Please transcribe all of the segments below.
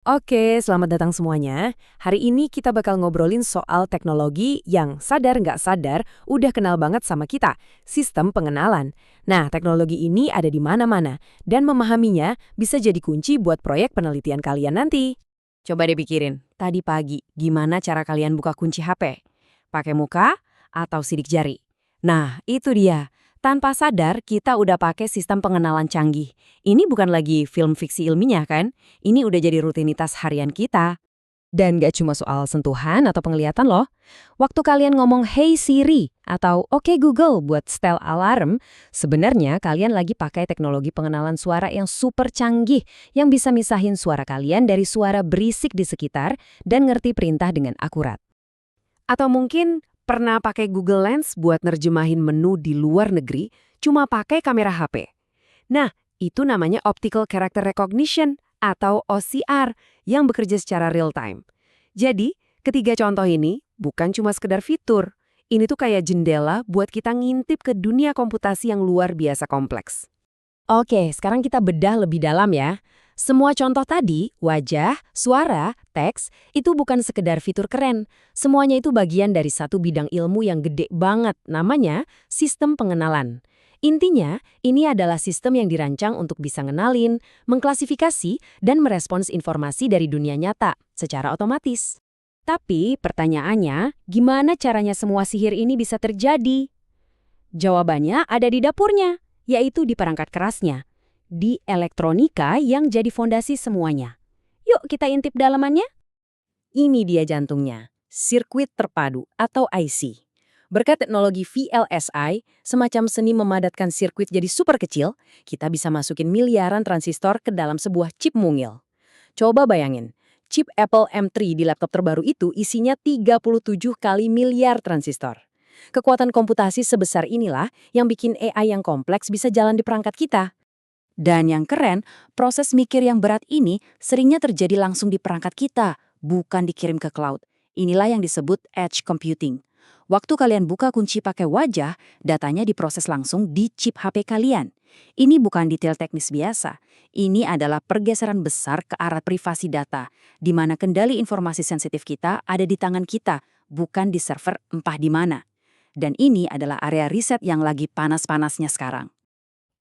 Oke, selamat datang semuanya. Hari ini kita bakal ngobrolin soal teknologi yang sadar nggak sadar udah kenal banget sama kita, sistem pengenalan. Nah, teknologi ini ada di mana-mana, dan memahaminya bisa jadi kunci buat proyek penelitian kalian nanti. Coba deh pikirin, tadi pagi gimana cara kalian buka kunci HP? Pakai muka atau sidik jari? Nah, itu dia. Tanpa sadar, kita udah pakai sistem pengenalan canggih. Ini bukan lagi film fiksi ilmiah kan? Ini udah jadi rutinitas harian kita. Dan gak cuma soal sentuhan atau penglihatan loh. Waktu kalian ngomong Hey Siri atau Oke Google buat setel alarm, sebenarnya kalian lagi pakai teknologi pengenalan suara yang super canggih yang bisa misahin suara kalian dari suara berisik di sekitar dan ngerti perintah dengan akurat. Atau mungkin pernah pakai Google Lens buat nerjemahin menu di luar negeri cuma pakai kamera HP. Nah, itu namanya Optical Character Recognition atau OCR yang bekerja secara real time. Jadi, ketiga contoh ini bukan cuma sekedar fitur. Ini tuh kayak jendela buat kita ngintip ke dunia komputasi yang luar biasa kompleks. Oke, sekarang kita bedah lebih dalam ya. Semua contoh tadi, wajah, suara, teks, itu bukan sekedar fitur keren. Semuanya itu bagian dari satu bidang ilmu yang gede banget, namanya sistem pengenalan. Intinya, ini adalah sistem yang dirancang untuk bisa ngenalin, mengklasifikasi, dan merespons informasi dari dunia nyata secara otomatis. Tapi pertanyaannya, gimana caranya semua sihir ini bisa terjadi? Jawabannya ada di dapurnya, yaitu di perangkat kerasnya, di elektronika yang jadi fondasi semuanya. Yuk kita intip dalamannya. Ini dia jantungnya, sirkuit terpadu atau IC. Berkat teknologi VLSI, semacam seni memadatkan sirkuit jadi super kecil, kita bisa masukin miliaran transistor ke dalam sebuah chip mungil. Coba bayangin, chip Apple M3 di laptop terbaru itu isinya 37 kali miliar transistor. Kekuatan komputasi sebesar inilah yang bikin AI yang kompleks bisa jalan di perangkat kita. Dan yang keren, proses mikir yang berat ini seringnya terjadi langsung di perangkat kita, bukan dikirim ke cloud. Inilah yang disebut edge computing. Waktu kalian buka kunci pakai wajah, datanya diproses langsung di chip HP kalian. Ini bukan detail teknis biasa. Ini adalah pergeseran besar ke arah privasi data, di mana kendali informasi sensitif kita ada di tangan kita, bukan di server entah di mana. Dan ini adalah area riset yang lagi panas-panasnya sekarang.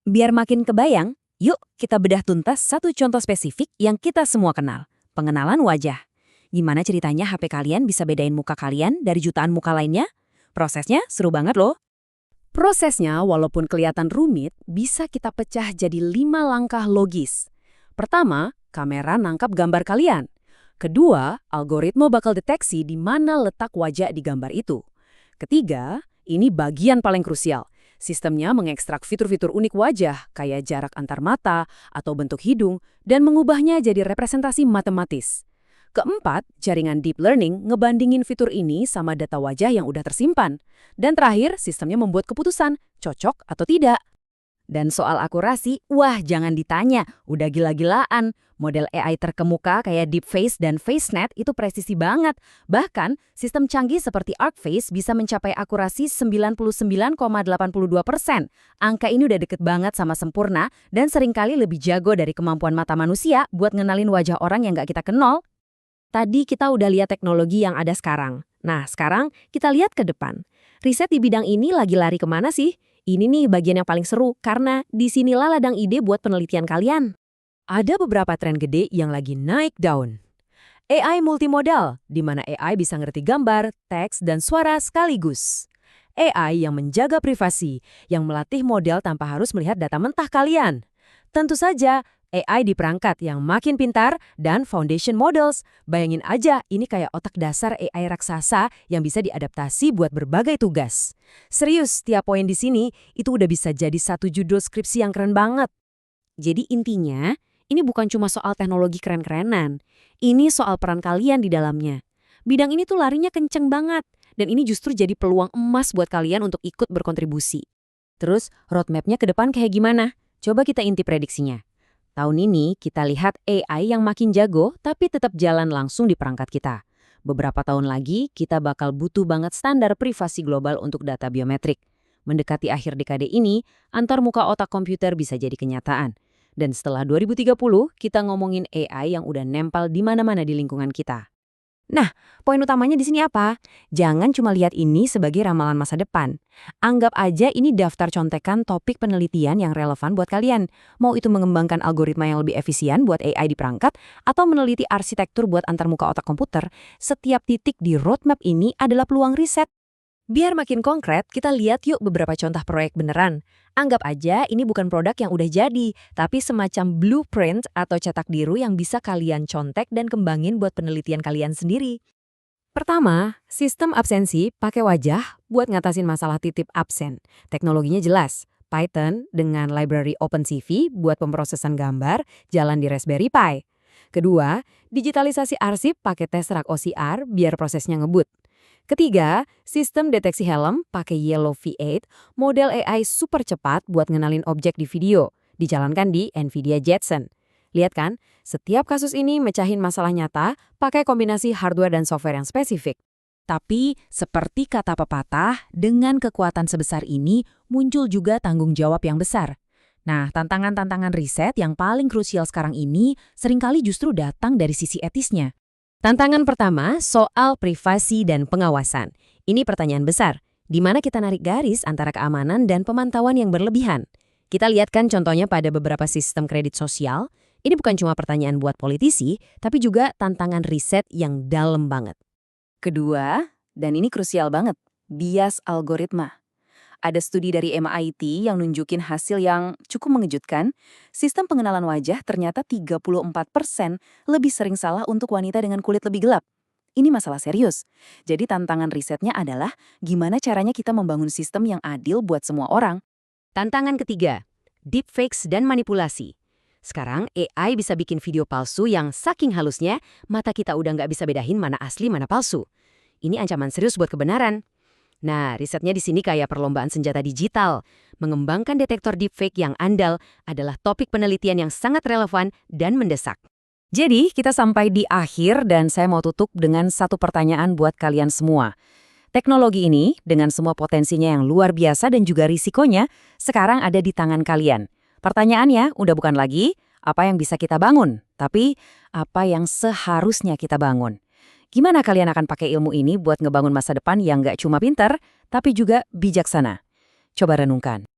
Biar makin kebayang, yuk kita bedah tuntas satu contoh spesifik yang kita semua kenal, pengenalan wajah. Gimana ceritanya HP kalian bisa bedain muka kalian dari jutaan muka lainnya? Prosesnya seru banget loh. Prosesnya walaupun kelihatan rumit, bisa kita pecah jadi 5 langkah logis. Pertama, kamera nangkap gambar kalian. Kedua, algoritma bakal deteksi di mana letak wajah di gambar itu. Ketiga, ini bagian paling krusial. Sistemnya mengekstrak fitur-fitur unik wajah, kayak jarak antar mata atau bentuk hidung, dan mengubahnya jadi representasi matematis. Keempat, jaringan deep learning ngebandingin fitur ini sama data wajah yang udah tersimpan. Dan terakhir, sistemnya membuat keputusan, cocok atau tidak. Dan soal akurasi, wah jangan ditanya, udah gila-gilaan. Model AI terkemuka kayak Deepface dan FaceNet itu presisi banget. Bahkan, sistem canggih seperti ArcFace bisa mencapai akurasi 99,82%. Angka ini udah deket banget sama sempurna dan seringkali lebih jago dari kemampuan mata manusia buat ngenalin wajah orang yang nggak kita kenal. Tadi kita udah lihat teknologi yang ada sekarang. Nah, sekarang kita lihat ke depan. Riset di bidang ini lagi lari kemana sih? Ini nih bagian yang paling seru, karena disinilah ladang ide buat penelitian kalian. Ada beberapa tren gede yang lagi naik daun. AI multimodal, di mana AI bisa ngerti gambar, teks, dan suara sekaligus. AI yang menjaga privasi, yang melatih model tanpa harus melihat data mentah kalian. Tentu saja, AI di perangkat yang makin pintar dan foundation models. Bayangin aja, ini kayak otak dasar AI raksasa yang bisa diadaptasi buat berbagai tugas. Serius, tiap poin di sini itu udah bisa jadi satu judul skripsi yang keren banget. Jadi intinya, ini bukan cuma soal teknologi keren-kerenan. Ini soal peran kalian di dalamnya. Bidang ini tuh larinya kenceng banget. Dan ini justru jadi peluang emas buat kalian untuk ikut berkontribusi. Terus, roadmap-nya ke depan kayak gimana? Coba kita intip prediksinya. Tahun ini kita lihat AI yang makin jago tapi tetap jalan langsung di perangkat kita. Beberapa tahun lagi kita bakal butuh banget standar privasi global untuk data biometrik. Mendekati akhir dekade ini, antar muka otak komputer bisa jadi kenyataan. Dan setelah 2030, kita ngomongin AI yang udah nempel di mana-mana di lingkungan kita. Nah, poin utamanya di sini apa? Jangan cuma lihat ini sebagai ramalan masa depan. Anggap aja ini daftar contekan topik penelitian yang relevan buat kalian. Mau itu mengembangkan algoritma yang lebih efisien buat AI di perangkat, atau meneliti arsitektur buat antarmuka otak komputer, setiap titik di roadmap ini adalah peluang riset. Biar makin konkret, kita lihat yuk beberapa contoh proyek beneran. Anggap aja ini bukan produk yang udah jadi, tapi semacam blueprint atau cetak biru yang bisa kalian contek dan kembangin buat penelitian kalian sendiri. Pertama, sistem absensi pakai wajah buat ngatasin masalah titip absen. Teknologinya jelas, Python dengan library OpenCV buat pemrosesan gambar jalan di Raspberry Pi. Kedua, digitalisasi arsip pakai tes rak OCR biar prosesnya ngebut. Ketiga, sistem deteksi helm pakai Yellow V8, model AI super cepat buat ngenalin objek di video, dijalankan di NVIDIA Jetson. Lihat kan, setiap kasus ini mecahin masalah nyata pakai kombinasi hardware dan software yang spesifik. Tapi, seperti kata pepatah, dengan kekuatan sebesar ini muncul juga tanggung jawab yang besar. Nah, tantangan-tantangan riset yang paling krusial sekarang ini seringkali justru datang dari sisi etisnya. Tantangan pertama, soal privasi dan pengawasan. Ini pertanyaan besar, di mana kita narik garis antara keamanan dan pemantauan yang berlebihan. Kita lihat kan contohnya pada beberapa sistem kredit sosial, ini bukan cuma pertanyaan buat politisi, tapi juga tantangan riset yang dalam banget. Kedua, dan ini krusial banget, bias algoritma. Ada studi dari MIT yang nunjukin hasil yang cukup mengejutkan, sistem pengenalan wajah ternyata 34% lebih sering salah untuk wanita dengan kulit lebih gelap. Ini masalah serius. Jadi tantangan risetnya adalah gimana caranya kita membangun sistem yang adil buat semua orang. Tantangan ketiga, deepfakes dan manipulasi. Sekarang AI bisa bikin video palsu yang saking halusnya, mata kita udah nggak bisa bedain mana asli mana palsu. Ini ancaman serius buat kebenaran. Nah, risetnya di sini kayak perlombaan senjata digital. Mengembangkan detektor deepfake yang andal adalah topik penelitian yang sangat relevan dan mendesak. Jadi, kita sampai di akhir dan saya mau tutup dengan satu pertanyaan buat kalian semua. Teknologi ini, dengan semua potensinya yang luar biasa dan juga risikonya, sekarang ada di tangan kalian. Pertanyaannya udah bukan lagi apa yang bisa kita bangun, tapi apa yang seharusnya kita bangun. Gimana kalian akan pakai ilmu ini buat ngebangun masa depan yang nggak cuma pintar, tapi juga bijaksana? Coba renungkan.